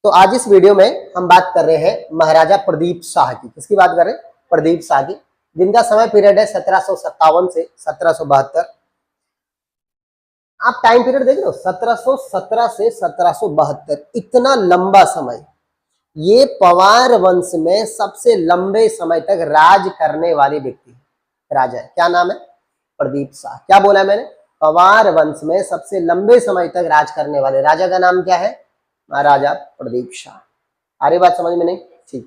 तो आज इस वीडियो में हम बात कर रहे हैं महाराजा प्रदीप शाह की। किसकी बात कर रहे हैं? प्रदीप शाह की, जिनका समय पीरियड है 1757 से 1772। आप टाइम पीरियड देख रहे हो, 1717 से 1772, इतना लंबा समय। ये पवार वंश में सबसे लंबे समय तक राज करने वाले व्यक्ति राजा है। क्या नाम है? प्रदीप शाह। क्या बोला मैंने? पवार वंश में सबसे लंबे समय तक राज करने वाले राजा का नाम क्या है? महाराजा प्रदीप शाह। आ रही बात समझ में? नहीं? ठीक।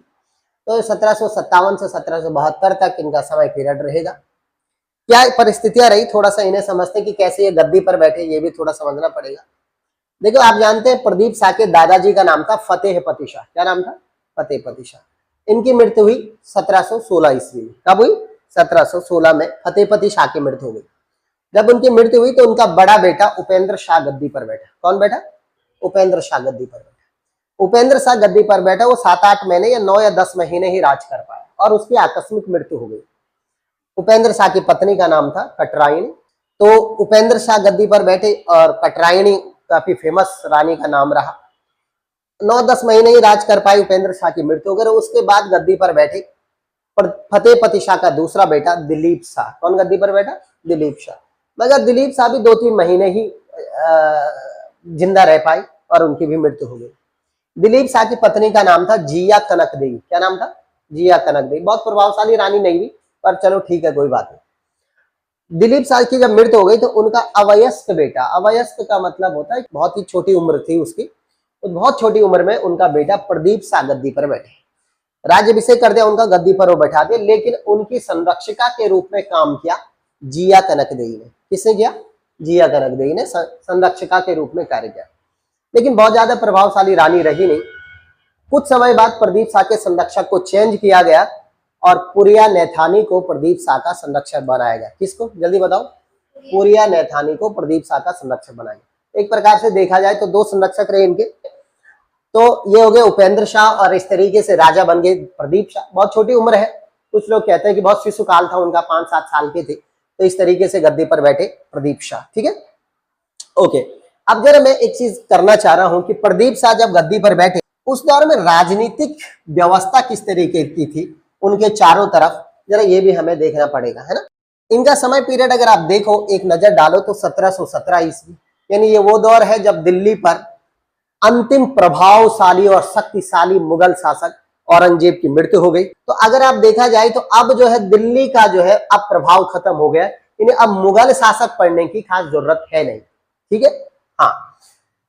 तो 1757 से 1772 तक इनका समय पीरियड रहेगा। क्या परिस्थितियां रही, थोड़ा सा इन्हें समझते कि कैसे ये गद्दी पर बैठे, ये भी थोड़ा समझना पड़ेगा। देखो, आप जानते हैं प्रदीप शाह के दादाजी का नाम था फतेहपति शाह। क्या नाम था? फतेहपति शाह। इनकी मृत्यु हुई 1716 ईस्वी में। कब हुई? 1716 में फतेहपति शाह की मृत्यु हो गई। जब उनकी मृत्यु हुई तो उनका बड़ा बेटा उपेंद्र शाह गद्दी पर बैठा। कौन बैठा? उपेंद्र शाह गद्दी पर बैठा। उपेंद्र शाह गद्दी पर बैठा, वो 7-8 महीने या 9 या 10 महीने ही राज कर पाया और उसकी आकस्मिक मृत्यु हो गई। उपेंद्र शाह की पत्नी का नाम था कटरायणी। तो उपेंद्र शाह गद्दी पर बैठे और कटरायणी काफी फेमस रानी का नाम रहा। 9-10 महीने ही राज कर पाई, उपेंद्र शाह की मृत्यु हो गई। उसके बाद गद्दी पर बैठे फतेहपति शाह का दूसरा बेटा दिलीप शाह। कौन गद्दी पर बैठा? दिलीप शाह। मगर दिलीप शाह भी 2-3 महीने ही जिंदा रह पाई और उनकी भी मृत्यु हो गई। दिलीप शाह की पत्नी का नाम था जिया कनक देवी। क्या नाम था? जिया कनक देवी। बहुत प्रभावशाली रानी नहीं हुई, पर चलो ठीक है, कोई बात नहीं। दिलीप शाह की जब मृत्यु हो गई तो उनका अवयस्क बेटा, अवयस्क का मतलब होता है बहुत ही छोटी उम्र थी उसकी, तो बहुत छोटी उम्र में उनका बेटा प्रदीप शाह गद्दी पर बैठे। राज्याभिषेक कर दिया उनका, गद्दी पर वो बैठा दिया, लेकिन उनकी संरक्षिका के रूप में काम किया जिया कनक देवी ने। किसने किया? जिया कनक देवी ने संरक्षिका के रूप में कार्य किया, लेकिन बहुत ज्यादा प्रभावशाली रानी रही नहीं। कुछ समय बाद प्रदीप शाह के संरक्षक को चेंज किया गया और पुरिया नैथानी को प्रदीप शाह का संरक्षक बनाया गया। किसको? जल्दी बताओ। पुरिया नैथानी को प्रदीप शाह का संरक्षक बनाया गया। एक प्रकार से देखा जाए तो 2 संरक्षक रहे इनके। तो ये हो गए उपेंद्र शाह और इस तरीके से राजा बन गए प्रदीप शाह। बहुत छोटी उम्र है, कुछ लोग कहते हैं कि बहुत शिशुकाल था उनका, 5-7 साल के थे। तो इस तरीके से गद्दी पर बैठे प्रदीप शाह। ठीक है, ओके। अब जरा मैं एक चीज करना चाह रहा हूं कि प्रदीप शाह जब गद्दी पर बैठे उस दौर में राजनीतिक व्यवस्था किस तरीके की थी उनके चारों तरफ, जरा ये भी हमें देखना पड़ेगा, है ना। इनका समय पीरियड अगर आप देखो, एक नजर डालो तो 1717 ईस्वी, यानी ये वो दौर है जब दिल्ली पर अंतिम प्रभावशाली और शक्तिशाली मुगल शासक औरंगजेब की मृत्यु हो गई। तो अगर आप देखा जाए तो अब जो है दिल्ली का जो है अब प्रभाव खत्म हो गया, इन्हें अब मुगल शासक पढ़ने की खास जरूरत है नहीं। ठीक है, हाँ।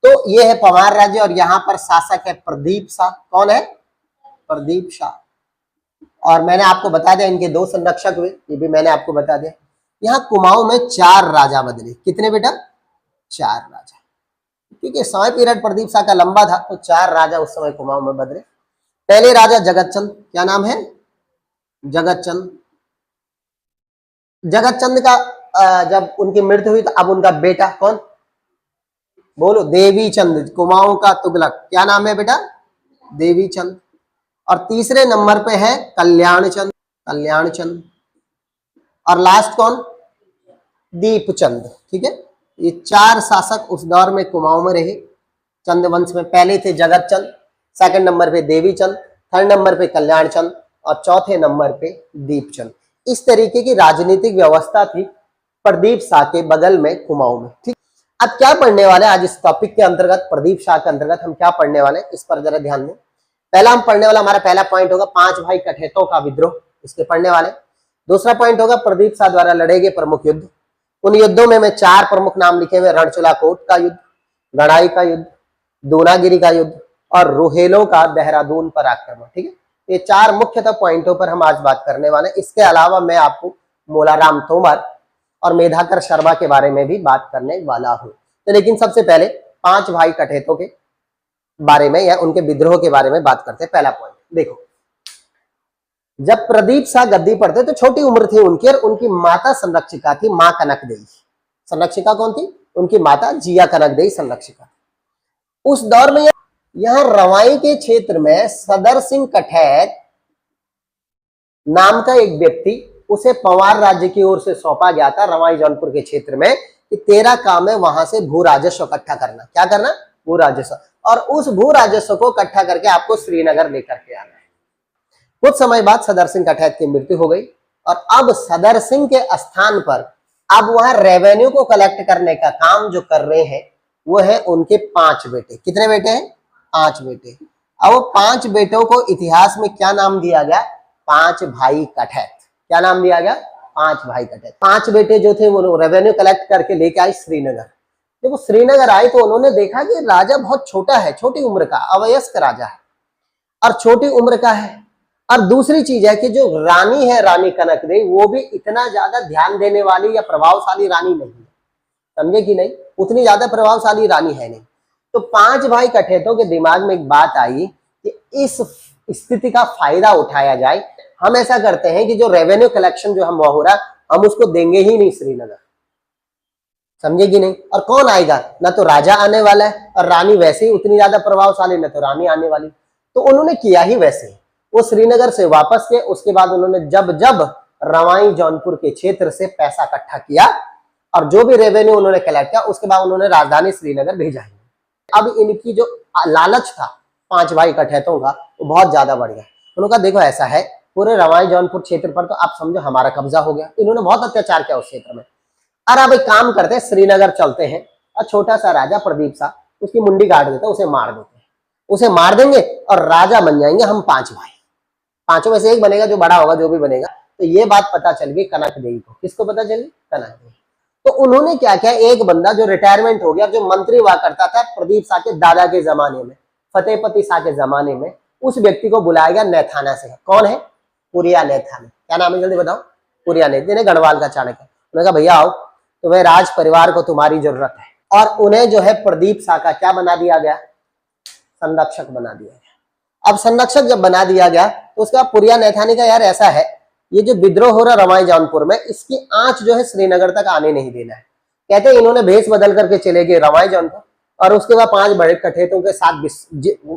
तो ये है पवार राज्य और यहाँ पर शासक है प्रदीप शाह। कौन है? प्रदीप शाह। और मैंने आपको बता दिया इनके 2 संरक्षक हुए, ये भी मैंने आपको बता दिया। यहाँ कुमाऊं में 4 राजा बदले। कितने बेटा? 4 राजा। क्योंकि समय पीरियड प्रदीप शाह का लंबा था तो 4 राजा उस समय कुमाऊं में बदले। पहले राजा जगतचंद। क्या नाम है? जगतचंद। जगतचंद का जब उनकी मृत्यु हुई तो अब उनका बेटा कौन? बोलो। देवीचंद, कुमाऊं का तुगलक। क्या नाम है बेटा? देवीचंद। और तीसरे नंबर पे है कल्याणचंद। कल्याणचंद। और लास्ट कौन? दीपचंद। ठीक है, ये 4 शासक उस दौर में कुमाऊं में रहे चंद वंश में। पहले थे जगतचंद, सेकंड नंबर पे देवीचंद, थर्ड नंबर पे कल्याणचंद और चौथे नंबर पे दीपचंद। इस तरीके की राजनीतिक व्यवस्था थी प्रदीप शाह के बगल में कुमाऊं में। ठीक, अब क्या पढ़ने वाले आज इस टॉपिक के अंतर्गत, प्रदीप शाह के अंतर्गत हम क्या पढ़ने वाले, इस पर जरा ध्यान दें। पहला हम पढ़ने वाला, हमारा पहला पॉइंट होगा 5 भाई कठेतों का विद्रोह, इसके पढ़ने वाले। दूसरा पॉइंट होगा प्रदीप शाह द्वारा लड़े गए प्रमुख युद्ध। उन युद्धों में मैं 4 प्रमुख नाम लिखे हुए, रणचुला कोट का युद्ध, गढ़ाई का युद्ध, दूनागिरी का युद्ध और रोहेलों का देहरादून पर आक्रमण। ठीक है, ये 4 मुख्यतः पॉइंटों पर हम आज बात करने वाले हैं। इसके अलावा मैं आपको मोलाराम तोमर और मेधाकर शर्मा के बारे में भी बात करने वाला हूं। तो लेकिन सबसे पहले 5 भाई कठेतों के बारे में या उनके विद्रोह के बारे में बात करते हैं। पहला पॉइंट देखो, जब प्रदीप शाह गद्दी पर थे तो छोटी उम्र थी उनकी और उनकी माता संरक्षिका थी मां कनक देवी। संरक्षिका कौन थी? उनकी माता जिया कनक देवी संरक्षिका। उस दौर में यहाँ रवाई के क्षेत्र में सदर सिंह कठैत नाम का एक व्यक्ति, उसे पवार राज्य की ओर से सौंपा गया था रवाई जौनपुर के क्षेत्र में कि तेरा काम है वहां से भू राजस्व इकट्ठा करना। क्या करना? भू राजस्व। और उस भू राजस्व को इकट्ठा करके आपको श्रीनगर लेकर के आना है। कुछ समय बाद सदर सिंह कठैत की मृत्यु हो गई और अब सदर सिंह के स्थान पर अब वहां रेवेन्यू को कलेक्ट करने का काम जो कर रहे हैं वो है उनके 5 बेटे। कितने बेटे हैं? 5 बेटे। अब वो 5 बेटों को इतिहास में क्या नाम दिया गया? 5 भाई कठैत। क्या नाम दिया गया? 5 भाई कठैत। 5 बेटे जो थे वो रेवेन्यू कलेक्ट करके लेके आए श्रीनगर। जब वो श्रीनगर आए तो उन्होंने देखा कि राजा बहुत छोटा है, छोटी उम्र का, अवयस्क राजा है और छोटी उम्र का है। और दूसरी चीज है कि जो रानी है, रानी कनकदेवी, वो भी इतना ज्यादा ध्यान देने वाली या प्रभावशाली रानी नहीं है। समझे कि नहीं? उतनी ज्यादा प्रभावशाली रानी है नहीं। तो 5 भाई कठैतों के दिमाग में एक बात आई कि इस स्थिति का फायदा उठाया जाए। हम ऐसा करते हैं कि जो रेवेन्यू कलेक्शन जो हम हो रहा हम उसको देंगे ही नहीं श्रीनगर। समझे कि नहीं? और कौन आएगा? ना तो राजा आने वाला है और रानी वैसे ही उतनी ज्यादा प्रभावशाली, ना तो रानी आने वाली। तो उन्होंने किया ही वैसे ही, वो श्रीनगर से वापस गए। उसके बाद उन्होंने जब जब रवाई जौनपुर के क्षेत्र से पैसा इकट्ठा किया और जो भी रेवेन्यू उन्होंने कलेक्ट किया उसके बाद उन्होंने राजधानी श्रीनगर भेजा। अब इनकी जो लालच था 5 भाई कठैतों का वो बहुत ज्यादा बढ़ गया। उन्होंने कहा देखो ऐसा है, पूरे रवाई जौनपुर क्षेत्र पर तो आप समझो हमारा कब्जा हो गया। इन्होंने बहुत अत्याचार किया उस क्षेत्र में। और अब एक काम करते हैं, श्रीनगर चलते हैं और छोटा सा राजा प्रदीप सा उसकी मुंडी काट देते हैं, उसे मार देते हैं। उसे मार देंगे और राजा बन जाएंगे हम 5 भाई। 5 में से एक बनेगा जो बड़ा होगा, जो भी बनेगा। तो ये बात पता चल गई कनक देवी को। किसको पता चली? कनक देवी। तो उन्होंने क्या किया, एक बंदा जो रिटायरमेंट हो गया, जो मंत्री हुआ करता था प्रदीप शाह के दादा के जमाने में, फतेहपति शाह के जमाने में, उस व्यक्ति को बुलाया गया नैथाना से। कौन है? पुरिया नैथानी। क्या नाम है जल्दी बताओ? पुरिया नैथानी, गढ़वाल का चाणक्य। उन्होंने कहा भैया आओ, तुम्हें राज परिवार को तुम्हारी जरूरत है। और उन्हें जो है प्रदीप शाह का क्या बना दिया गया? संरक्षक बना दिया गया। अब संरक्षक जब बना दिया गया तो उसका पुरिया नैथानी का यार ऐसा है, ये जो विद्रोह हो रहा रवाई जौनपुर में, इसकी आंच जो है श्रीनगर तक आने नहीं देना है। कहते हैं इन्होंने भेष बदल करके चले गए रवाई जौनपुर और उसके बाद 5 बड़े कठैतों के साथ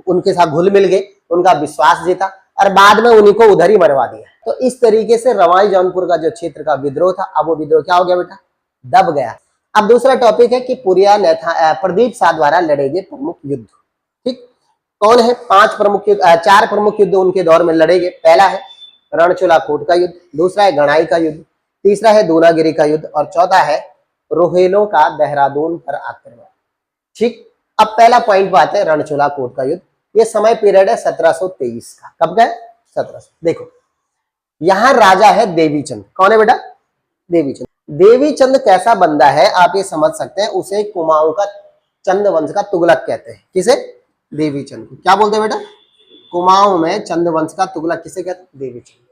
उनके साथ घुल मिल गए, उनका विश्वास जीता और बाद में उन्हीं को उधर ही मरवा दिया। तो इस तरीके से रवाई जौनपुर का जो क्षेत्र का विद्रोह था, अब वो विद्रोह क्या हो गया बेटा? दब गया। अब दूसरा टॉपिक है कि प्रदीप शाह द्वारा लड़े गए प्रमुख युद्ध। ठीक, कौन है? 5 प्रमुख युद्ध, 4 प्रमुख युद्ध उनके दौर में लड़े गए। पहला है रणचूला कोट का युद्ध, दूसरा है गणाई का युद्ध, तीसरा है दूनागिरी का युद्ध और चौथा है रोहेलों का देहरादून पर आक्रमण। ठीक, अब पहला पॉइंट बात है रणचूला कोट का युद्ध। ये समय पीरियड है 1723 का। कब का है? 1700। देखो यहां राजा है देवीचंद। कौन है बेटा? देवीचंद। देवीचंद कैसा बंदा है आप ये समझ सकते हैं। उसे कुमाऊं का चंद वंश का तुगलक कहते हैं। किसे? देवीचंद को। क्या बोलते हैं बेटा? कुमाऊं में चंद वंश का तुगलक किसे कहते हैं? देवीचंद।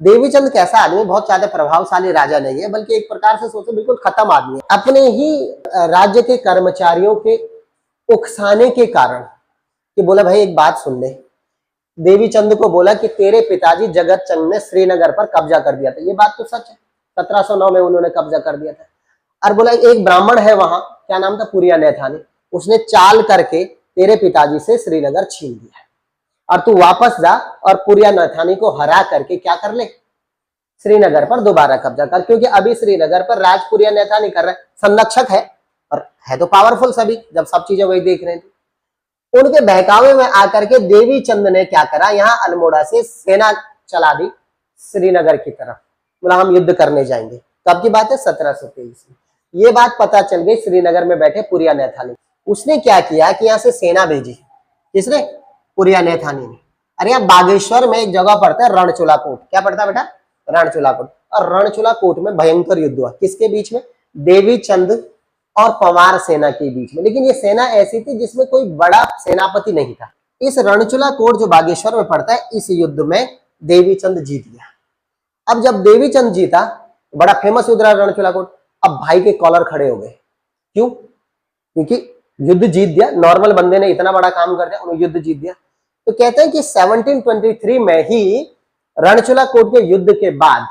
देवीचंद कैसा आदमी? बहुत ज्यादा प्रभावशाली राजा नहीं है, बल्कि एक प्रकार से सोचो बिल्कुल खत्म आदमी है। अपने ही राज्य के कर्मचारियों के उकसाने के कारण कि बोला भाई एक बात सुन ले, देवीचंद को बोला कि तेरे पिताजी जगत चंद ने श्रीनगर पर कब्जा कर दिया था। ये बात तो सच है, 1709 में उन्होंने कब्जा कर दिया था। और बोला एक ब्राह्मण है वहां, क्या नाम था? पुरिया नैथानी, उसने चाल करके तेरे पिताजी से श्रीनगर छीन लिया है और तू वापस जा और पुरिया नैथानी को हरा करके क्या कर ले? श्रीनगर पर दोबारा कब्जा कर। क्योंकि अभी श्रीनगर पर राज पुरिया नैथानी कर रहा है, संरक्षक है और है तो पावरफुल सभी, जब सब चीजें वही देख रहे थे। उनके बहकावे में आकर के देवीचंद ने क्या करा, यहाँ अल्मोड़ा से सेना चला दी श्रीनगर की तरफ। बोला हम युद्ध करने जाएंगे। कब की बात है? 1723 में। ये बात पता चल गई श्रीनगर में बैठे पुरिया नैथानी। उसने क्या किया कि यहाँ से सेना भेजी। किसने? पुरिया नैथानी ने। अरे यहाँ बागेश्वर में एक जगह पड़ता है रणचूला कोट। क्या पड़ता है बेटा? रणचूला कोट। और रणचूला कोट में भयंकर युद्ध हुआ। किसके बीच में? देवीचंद और पवार सेना के बीच में। लेकिन ये सेना ऐसी थी जिसमें कोई बड़ा सेनापति नहीं था। इस रणचूला कोट जो बागेश्वर में पड़ता है, इस युद्ध में देवीचंद जीत गया। अब जब देवीचंद जीता, बड़ा फेमस युद्ध रहा रणचूला कोट। अब भाई के कॉलर खड़े हो गए। क्यों? क्योंकि युद्ध जीत दिया, नॉर्मल बंदे ने इतना बड़ा काम कर दिया, उन्होंने युद्ध जीत दिया। तो कहते हैं कि 1723 में ही रणचूला कोट के युद्ध के बाद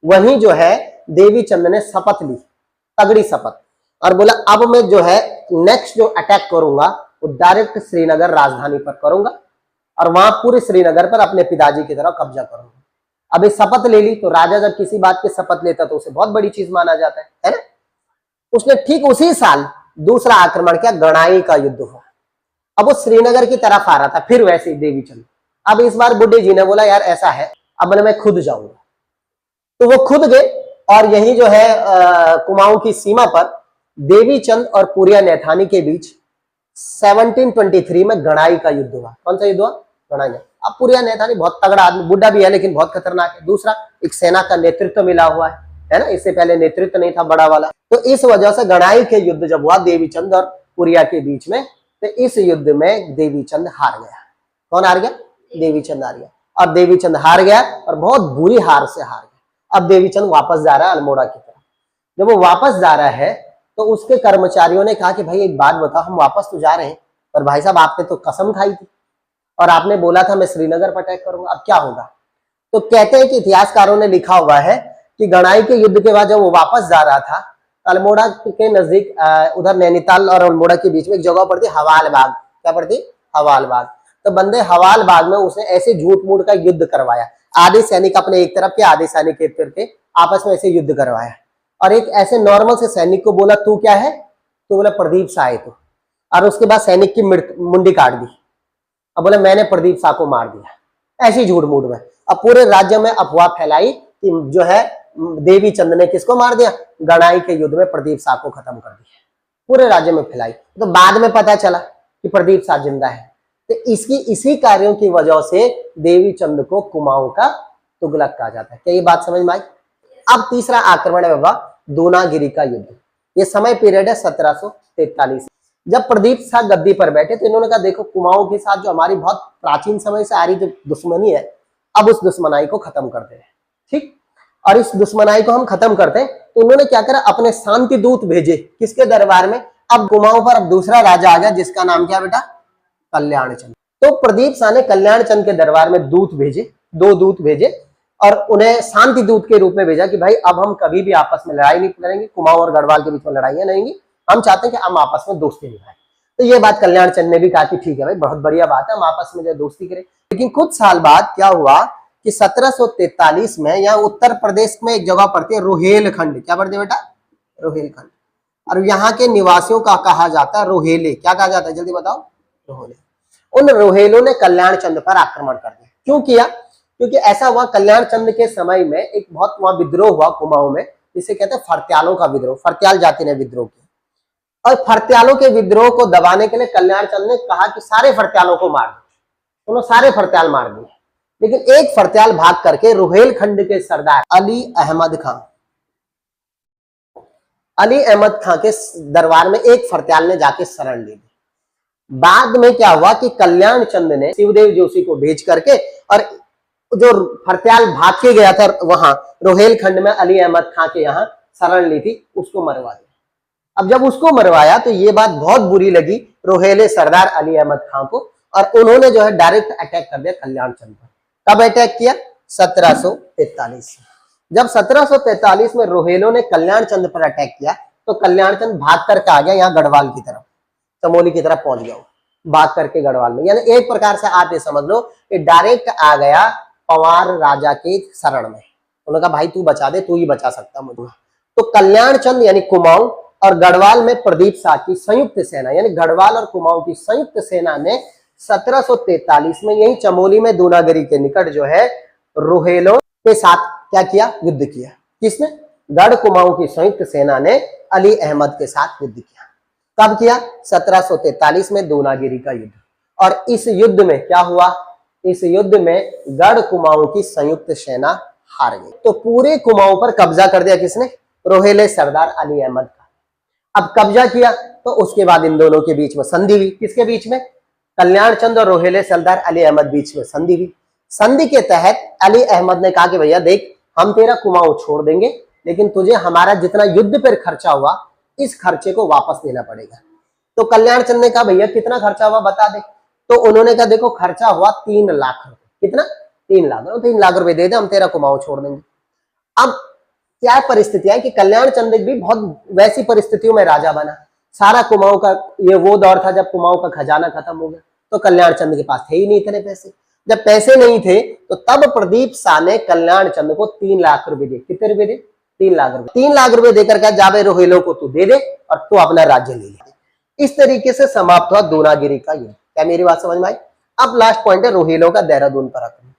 वहीं जो है देवीचंद ने शपथ ली, तगड़ी शपथ, और बोला अब मैं जो है नेक्स्ट जो अटैक करूंगा वो डायरेक्ट श्रीनगर राजधानी पर करूंगा और वहां पूरे श्रीनगर पर अपने पिताजी की तरह कब्जा करूंगा। अब शपथ ले ली तो राजा जब किसी बात की शपथ लेता तो उसे बहुत बड़ी चीज माना जाता है ना। उसने ठीक उसी साल दूसरा आक्रमण किया, गणाई का युद्ध हुआ। अब वो श्रीनगर की तरफ आ रहा था, फिर वैसे ही देवी चंद। अब इस बार बुड्ढे जी ने बोला यार ऐसा है, अब मैं खुद जाऊंगा। तो वो खुद गए और यही जो है कुमाऊं की सीमा पर देवी चंद और पुरिया नैथानी के बीच 1723 में गणाई का युद्ध हुआ। कौन सा युद्ध हुआ? गणाई। अब पुरिया नैथानी बहुत तगड़ा आदमी, बुड्ढा भी है लेकिन बहुत खतरनाक है। दूसरा, एक सेना का नेतृत्व मिला हुआ है ना, इससे पहले नेतृत्व नहीं था बड़ा वाला। तो इस वजह से गणाई के युद्ध जब हुआ देवी चंद और पुरिया के बीच में, तो इस युद्ध में देवी चंद हार गया। कौन हार गया? देवी चंद हार गया। अब देवी चंद हार गया और बहुत बुरी हार से हार गया। अब देवी चंद वापस जा रहा है अल्मोड़ा की तरफ। जब वो वापस जा रहा है तो उसके कर्मचारियों ने कहा कि भाई एक बात बताओ, हम वापस तो जा रहे हैं पर भाई साहब आपने तो कसम खाई थी और आपने बोला था मैं श्रीनगर पर अटैक करूंगा, अब क्या होगा? तो कहते हैं कि इतिहासकारों ने लिखा हुआ है कि गणाई के युद्ध के बाद जब वो वापस जा रहा था, अल्मोड़ा के नजदीक उधर नैनीताल और अल्मोड़ा के बीच में एक जगह पड़ती हवाल बाग। क्या पड़ती? हवाल बाग। तो बंदे हवाल बाग में उसने ऐसे झूठ मूठ का युद्ध करवाया। आधे सैनिक अपने एक तरफ के, आधे सैनिक एक तरफ के, आपस में ऐसे युद्ध करवाया। और एक ऐसे नॉर्मल से सैनिक को बोला तू क्या है? तो बोला प्रदीप शाह है तू। और उसके बाद सैनिक की मुंडी काट दी। अब बोले मैंने प्रदीप शाह को मार दिया। ऐसी झूठ मूठ में अब पूरे राज्य में अफवाह फैलाई कि जो है देवी चंद ने किसको मार दिया? गणाई के युद्ध में प्रदीप शाह को खत्म कर दिया। पूरे राज्य में फैलाई। तो बाद में पता चला कि प्रदीप शाह जिंदा है। तो इसी कार्यों की वजह से देवी चंद को कुमाऊं का तुगलक कहा जाता है। क्या ये बात समझ में आई? अब तीसरा आक्रमण है बाबा दूनागिरी का युद्ध। ये समय पीरियड है 1743। जब प्रदीप शाह गद्दी पर बैठे तो इन्होंने कहा देखो कुमाऊं के साथ जो हमारी बहुत प्राचीन समय से आ रही जो दुश्मनी है, अब उस दुश्मनाई को खत्म करते हैं। ठीक, और इस दुश्मनाई को हम खत्म करते हैं तो उन्होंने क्या करा, अपने शांति दूत भेजे। किसके दरबार में? अब कुमाऊं पर अब दूसरा राजा आ गया जिसका नाम क्या बेटा? कल्याण चंद। तो प्रदीप शाह ने कल्याण चंद के दरबार में दूत भेजे, 2 दूत भेजे और उन्हें शांति दूत के रूप में भेजा कि भाई अब हम कभी भी आपस में लड़ाई नहीं करेंगे, कुमाऊं और गढ़वाल के बीच में लड़ाइयां नहीं होंगी, हम चाहते हैं कि हम आपस में दोस्ती निभाएं। तो ये बात कल्याण चंद ने भी कहा कि ठीक है भाई, बहुत बढ़िया बात है, हम आपस में जो दोस्ती करें। लेकिन कुछ साल बाद क्या हुआ कि 1743 में यहाँ उत्तर प्रदेश में एक जगह पड़ती है रोहेलखंड। क्या पड़ती है बेटा? रोहेलखंड। और यहाँ के निवासियों का कहा जाता है रोहेले। क्या कहा जाता है? जल्दी बताओ। रोहेले। उन रोहेलों ने कल्याण चंद पर आक्रमण कर दिया। क्यों किया? क्योंकि ऐसा हुआ कल्याण चंद के समय में एक बहुत वहां विद्रोह हुआ कुमाऊं में, जिसे कहते हैं फरत्यालों का विद्रोह। फरत्याल जाति ने विद्रोह किया और फरत्यालों के विद्रोह को दबाने के लिए कल्याण चंद ने कहा कि सारे फरत्यालों को मार दो। उन्होंने सारे फरत्याल मार दिए, लेकिन एक फरत्याल भाग करके रोहेलखंड के सरदार अली अहमद खां के दरबार में एक फरत्याल ने जाके शरण ले ली। बाद में क्या हुआ कि कल्याण चंद ने शिवदेव जोशी को भेज करके और जो फरत्याल भाग के गया था वहां रोहेलखंड में अली अहमद खां के यहाँ शरण ली थी, उसको मरवा दिया। अब जब उसको मरवाया तो ये बात बहुत बुरी लगी रोहेले सरदार अली अहमद खां को और उन्होंने जो है डायरेक्ट अटैक कर दिया कल्याण चंद पर। कब अटैक किया? 1743। जब 1743 में रोहेलों ने कल्याण चंद पर अटैक किया तो कल्याण चंद भाग करके आ गया यहाँ गढ़वाल की तरफ, चमोली की तरफ पहुंच गया, भाग करके गढ़वाल में। यानी एक प्रकार से आप ये समझ लो कि डायरेक्ट आ गया पवार राजा के शरण में। उन्होंने कहा भाई तू बचा दे, तू ही बचा सकता मुझे। तो कल्याण चंद यानी कुमाऊं और गढ़वाल में प्रदीप शाह की संयुक्त सेना, यानी गढ़वाल और कुमाऊं की संयुक्त सेना ने 1743 में यही चमोली में दूनागिरी के निकट जो है रोहेलों के साथ क्या किया? युद्ध किया। किसने? गढ़ कुमाऊं की संयुक्त सेना ने अली अहमद के साथ युद्ध किया। कब किया? 1743 में दूनागिरी का युद्ध। और इस युद्ध में क्या हुआ? इस युद्ध में गढ़ कुमाऊं की संयुक्त सेना हार गई। तो पूरे कुमाऊं पर कब्जा कर दिया किसने? रोहेले सरदार अली अहमद का। अब कब्जा किया तो उसके बाद इन दोनों के बीच में संधि हुई। किसके बीच में? कल्याण चंद और रोहेले सरदार अली अहमद बीच में संधि हुई। संधि के तहत अली अहमद ने कहा कि भैया देख, हम तेरा कुमाऊं छोड़ देंगे, लेकिन तुझे हमारा जितना युद्ध पर खर्चा हुआ इस खर्चे को वापस देना पड़ेगा। तो कल्याण चंद ने कहा भैया कितना खर्चा हुआ बता दे। तो उन्होंने कहा देखो खर्चा हुआ 3 लाख रुपए। कितना? 3 लाख। 3 लाख रुपए दे दे, हम तेरा कुमाऊं छोड़ देंगे। अब क्या परिस्थितियां कि कल्याण चंद भी बहुत वैसी परिस्थितियों में राजा बना। सारा कुमाऊं का ये वो दौर था जब कुमाऊं का खजाना खत्म हो गया, तो कल्याण चंद के पास थे ही नहीं इतने पैसे। जब पैसे नहीं थे तो तब प्रदीप शाह ने कल्याण चंद को 3 लाख रुपए दिए। कितने रुपए दे? 3 लाख रुपए। 3 लाख रुपए देकर के जावे रोहेलों को तू दे दे और तू अपना राज्य ले ले। इस तरीके से समाप्त हुआ दूनागिरी का युद्ध। क्या मेरी बात समझ में आई? अब लास्ट पॉइंट है रोहिलों का देहरादून पर आक्रमण।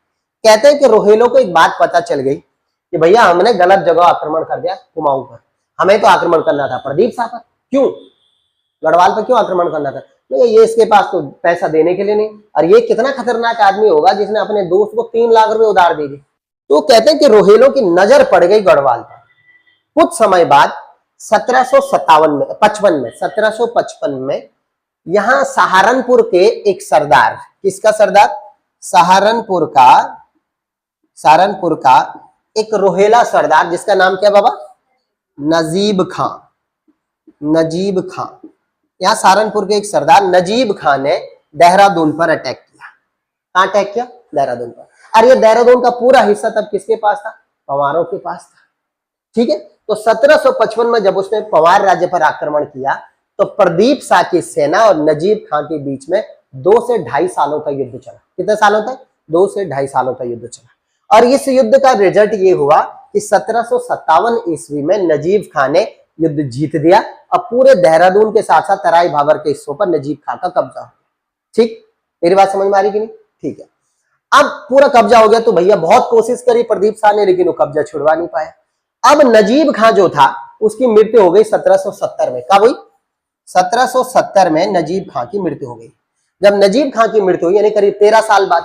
कहते हैं कि रोहिलों को एक बात पता चल गई कि भैया हमने गलत जगह आक्रमण कर दिया, कुमाऊं पर। हमें तो आक्रमण करना था प्रदीप शाह पर, क्यों गढ़वाल पर क्यों आक्रमण करना था? ये इसके पास तो पैसा देने के लिए नहीं, और ये कितना खतरनाक आदमी होगा जिसने अपने दोस्त को 3 लाख रुपए उधार दे दिए। तो कहते हैं कि रोहिलों की नजर पड़ गई गढ़वाल पर। कुछ समय बाद 1755 में यहां सहारनपुर के एक सरदार, किसका सरदार? सहारनपुर का एक रोहेला सरदार, जिसका नाम क्या बाबा? नजीब खां। यहां सहारनपुर के एक सरदार नजीब खां ने देहरादून पर अटैक किया। कहां अटैक किया? देहरादून पर। और ये देहरादून का पूरा हिस्सा तब किसके पास था? पवारों के पास था। ठीक है, तो 1755 में जब उसने पवार राज्य पर आक्रमण किया तो प्रदीप शाह की सेना और नजीब खां के बीच में 2 से 2.5 सालों का युद्ध चला। कितने सालों तक? 2 से 2.5 सालों का युद्ध चला। और इस युद्ध का रिजल्ट ये हुआ कि 1757 ईस्वी में नजीब खां ने युद्ध जीत दिया और पूरे देहरादून के साथ साथ तराई भाबर के हिस्सों पर नजीब खां का कब्जा हो गया। ठीक, मेरी बात समझ में आ रही कि नहीं? ठीक है, अब पूरा कब्जा हो गया तो भैया बहुत कोशिश करी प्रदीप शाह ने, लेकिन वो कब्जा छुड़वा नहीं पाया। अब नजीब खां जो था उसकी मृत्यु हो गई 1770 में। कब हुई? 1770 में नजीब खां की मृत्यु हो गई। जब नजीब खां की मृत्यु हुई, यानी करीब 13 साल बाद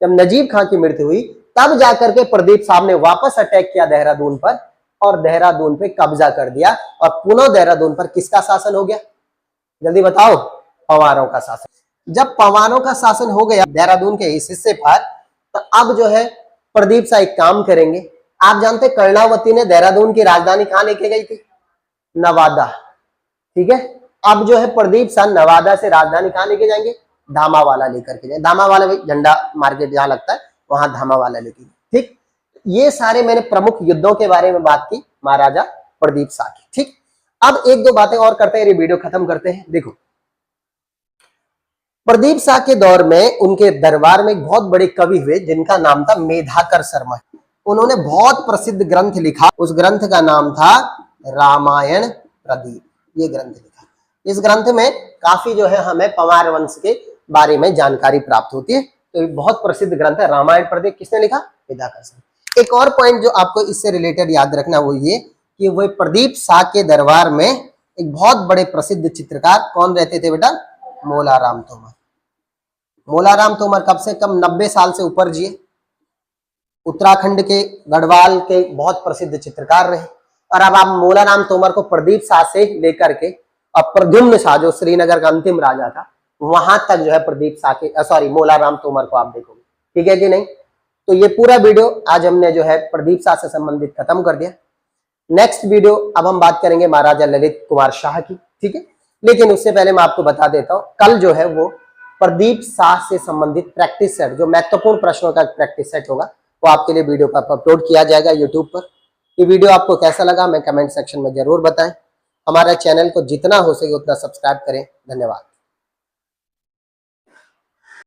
जब नजीब खां की मृत्यु हुई, तब जाकर के प्रदीप साहब ने वापस अटैक किया देहरादून पर और देहरादून पे कब्जा कर दिया। और पुनः देहरादून पर किसका शासन हो गया? जल्दी बताओ। पवारों का शासन। जब पवारों का शासन हो गया देहरादून के इस हिस्से पर, तो अब जो है प्रदीप शाह एक काम करेंगे। आप जानते कर्णावती ने देहरादून की राजधानी कहां लेके गई थी? नवादा। ठीक है, अब जो है प्रदीप शाह नवादा से राजधानी कहां लेके जाएंगे? धामावाला लेकर के जाएंगे। धामावाला भाई झंडा मार्केट जहां लगता है वहां धामावाला लेके। ठीक, ये सारे मैंने प्रमुख युद्धों के बारे में बात की महाराजा प्रदीप शाह की। ठीक, अब 1-2 बातें और करते हैं, ये वीडियो खत्म करते हैं। देखो, प्रदीप शाह के दौर में उनके दरबार में एक बहुत बड़े कवि हुए जिनका नाम था मेधाकर शर्मा। उन्होंने बहुत प्रसिद्ध ग्रंथ लिखा, उस ग्रंथ का नाम था रामायण प्रदीप। ये ग्रंथ लिखा, इस ग्रंथ में काफी जो है हमें पवार वंश के बारे में जानकारी प्राप्त होती है। तो बहुत प्रसिद्ध ग्रंथ है रामायण प्रदीप। किसने लिखा? मेधाकर शर्मा। एक और पॉइंट जो आपको इससे रिलेटेड याद रखना वो ये कि वह प्रदीप शाह के दरबार में एक बहुत बड़े प्रसिद्ध चित्रकार कौन रहते थे बेटा? मोलाराम तोमर। मोलाराम तोमर कम से कम 90 साल से ऊपर जिए। उत्तराखंड के गढ़वाल के बहुत प्रसिद्ध चित्रकार रहे। और अब आप मोलाराम तोमर को प्रदीप शाह से लेकर के और प्रद्युम्न शाह जो श्रीनगर का अंतिम राजा था वहां तक जो है प्रदीप शाह के मोलाराम तोमर को आप देखोगे। ठीक है कि नहीं? तो ये पूरा वीडियो आज हमने जो है प्रदीप शाह से संबंधित खत्म कर दिया। नेक्स्ट वीडियो अब हम बात करेंगे महाराजा ललित कुमार शाह की। ठीक है, लेकिन उससे पहले मैं आपको बता देता हूं, कल जो है वो प्रदीप शाह से संबंधित प्रैक्टिस सेट, जो महत्वपूर्ण प्रश्नों का प्रैक्टिस सेट होगा, वो आपके लिए वीडियो पर अपलोड किया जाएगा यूट्यूब पर। ये वीडियो आपको कैसा लगा मैं कमेंट सेक्शन में जरूर बताएं। हमारे चैनल को जितना हो सके उतना सब्सक्राइब करें। धन्यवाद।